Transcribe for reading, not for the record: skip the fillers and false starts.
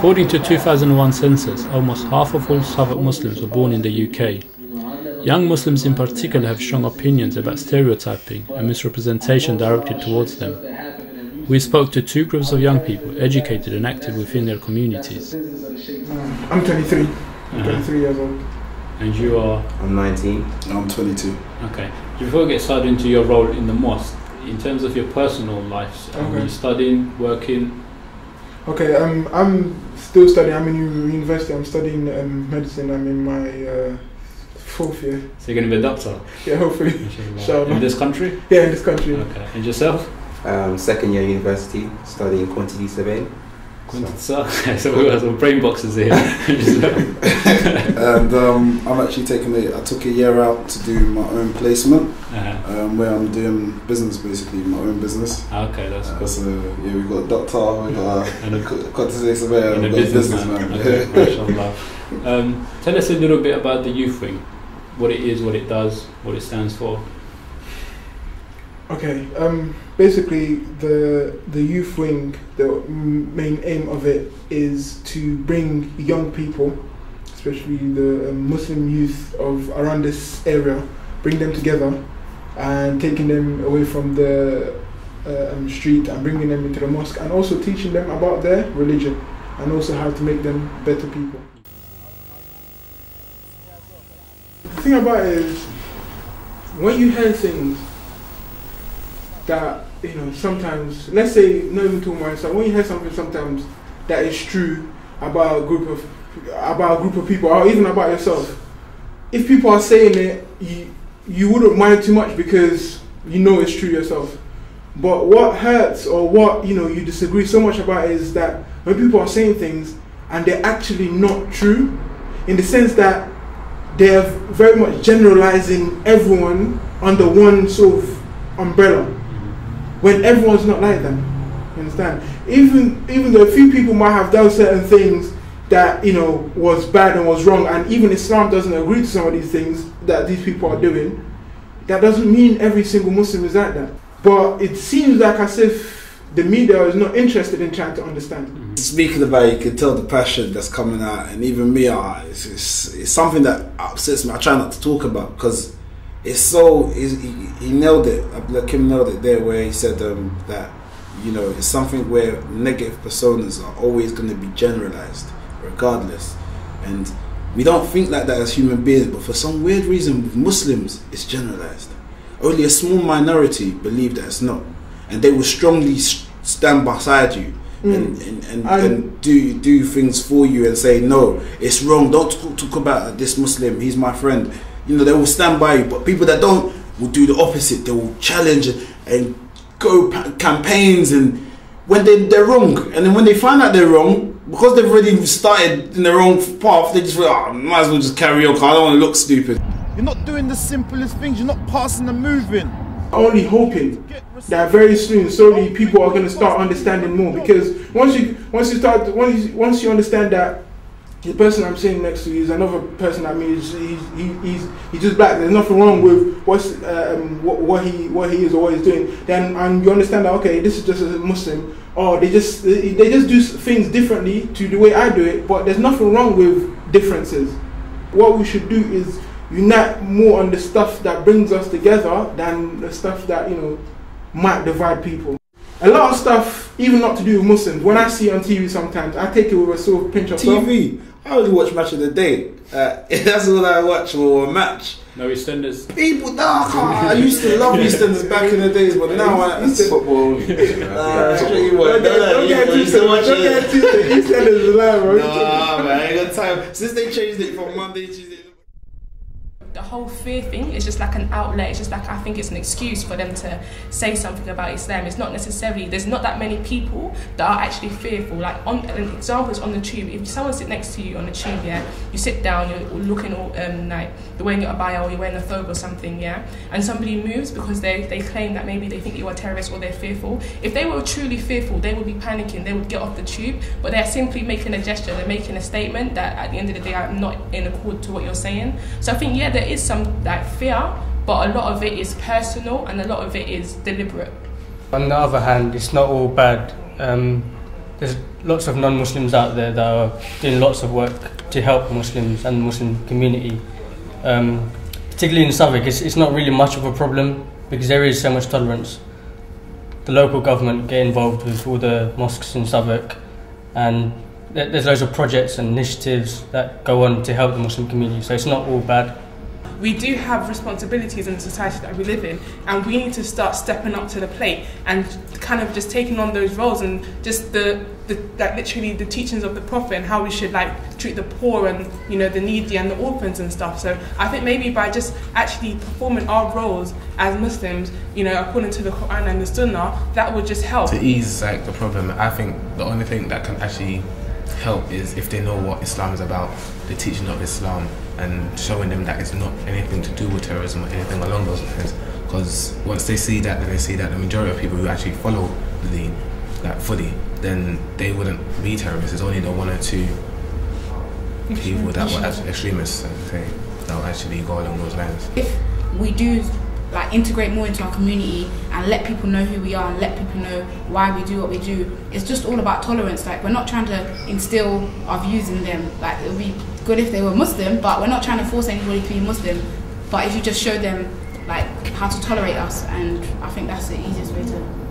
According to 2001 census, almost half of all Southwark Muslims were born in the UK. Young Muslims in particular have strong opinions about stereotyping and misrepresentation directed towards them. We spoke to two groups of young people, educated and active within their communities. I'm 23. I'm 23 years old. And you are? I'm 19. I'm 22. Okay. Before we get started into your role in the mosque, in terms of your personal life, are you studying, working? Okay, I'm still studying. I'm in university. I'm studying medicine. I'm in my 4th year. So you're going to be a doctor? Yeah, hopefully. In this country? Yeah, in this country. Okay. And yourself? 2nd year university, studying quantity surveying. So we've got some brain boxes here. And I took a year out to do my own placement, where I'm doing business, basically my own business. Okay, that's cool. So yeah, we got a doctor, we got a quantity surveyor, and a businessman. Okay, mashallah. Tell us a little bit about the youth wing, what it is, what it does, what it stands for. Okay, basically the youth wing, the main aim of it is to bring young people, especially the Muslim youth of around this area, bring them together and taking them away from the street and bringing them into the mosque, and also teaching them about their religion and also how to make them better people. The thing about it is, when you hear things that, you know, sometimes, let's say, not even talking about yourself, when you hear something sometimes that is true about a group of people, or even about yourself, if people are saying it, you wouldn't mind too much because you know it's true yourself. But what hurts, or what, you know, you disagree so much about, is that when people are saying things and they're actually not true, in the sense that they're very much generalizing everyone under one sort of umbrella, when everyone's not like that. You understand? Even though a few people might have done certain things that, you know, was bad and was wrong, and even Islam doesn't agree to some of these things that these people are doing, that doesn't mean every single Muslim is like that. But it seems like as if the media is not interested in trying to understand. Speaking about it, you can tell the passion that's coming out, and even me, it's something that upsets me. I try not to talk about because it's so, he nailed it. Kim nailed it there, where he said that, you know, it's something where negative personas are always going to be generalized, regardless. And we don't think like that as human beings, but for some weird reason with Muslims, it's generalized. Only a small minority believe that it's not, and they will strongly stand beside you and do things for you and say, no, it's wrong. Don't talk about this Muslim. He's my friend. You know, they will stand by you, but people that don't will do the opposite. They will challenge and go campaigns, and when they're wrong, and then when they find out they're wrong, because they've already started in the wrong path, they just feel, oh, might as well just carry on because I don't want to look stupid. You're not doing the simplest things. You're not passing and moving. Only hoping that very soon, slowly, people are going to start understanding more, because once you understand that the person I'm sitting next to is another person, I mean, he's just black. There's nothing wrong with what he is or what he's doing. Then, and you understand that, okay, this is just a Muslim, or they just do things differently to the way I do it. But there's nothing wrong with differences. What we should do is unite more on the stuff that brings us together than the stuff that, you know, might divide people. A lot of stuff, even not to do with Muslims, when I see on TV sometimes, I take it with a sort of pinch of salt. TV? I only watch Match of the Day. That's all I watch, or a match. No EastEnders. People, I used to love EastEnders back in the days, but now it's football. Don't get too EastEnders is alive, bro. Nah, man, I ain't got time. Since they changed it from Monday, Tuesday. The whole fear thing is just like an outlet. It's just like, I think it's an excuse for them to say something about Islam. It's not necessarily, there's not that many people that are actually fearful. Like, an example is on the tube. If someone sits next to you on the tube, yeah, you sit down, you're looking all like, you're wearing your abaya or you're wearing a thobe or something, yeah, and somebody moves because they claim that maybe they think you're a terrorist or they're fearful. If they were truly fearful, they would be panicking, they would get off the tube, but they're simply making a gesture, they're making a statement that at the end of the day, I'm not in accord to what you're saying. So I think, yeah, there is some like fear, but a lot of it is personal and a lot of it is deliberate. On the other hand, it's not all bad. there's lots of non-Muslims out there that are doing lots of work to help Muslims and the Muslim community. Particularly in Southwark, it's not really much of a problem because there is so much tolerance. The local government get involved with all the mosques in Southwark, and there's loads of projects and initiatives that go on to help the Muslim community, so it's not all bad. We do have responsibilities in the society that we live in, and we need to start stepping up to the plate and kind of just taking on those roles, and just like literally the teachings of the Prophet and how we should like treat the poor and, you know, the needy and the orphans and stuff. So I think maybe by just actually performing our roles as Muslims, you know, according to the Quran and the Sunnah, that would just help. To ease like the problem, I think the only thing that can actually help is if they know what Islam is about, the teaching of Islam, and showing them that it's not anything to do with terrorism or anything along those lines. Because once they see that, then they see that the majority of people who actually follow the deen, like fully, then they wouldn't be terrorists. It's only the 1 or 2 people that were actually extremists, I say, that will actually go along those lines. If we do like integrate more into our community and let people know who we are and let people know why we do what we do, it's just all about tolerance. Like, we're not trying to instill our views in them. Like, it would be good if they were Muslim, but we're not trying to force anybody to be Muslim. But if you just show them like how to tolerate us, and I think that's the easiest way to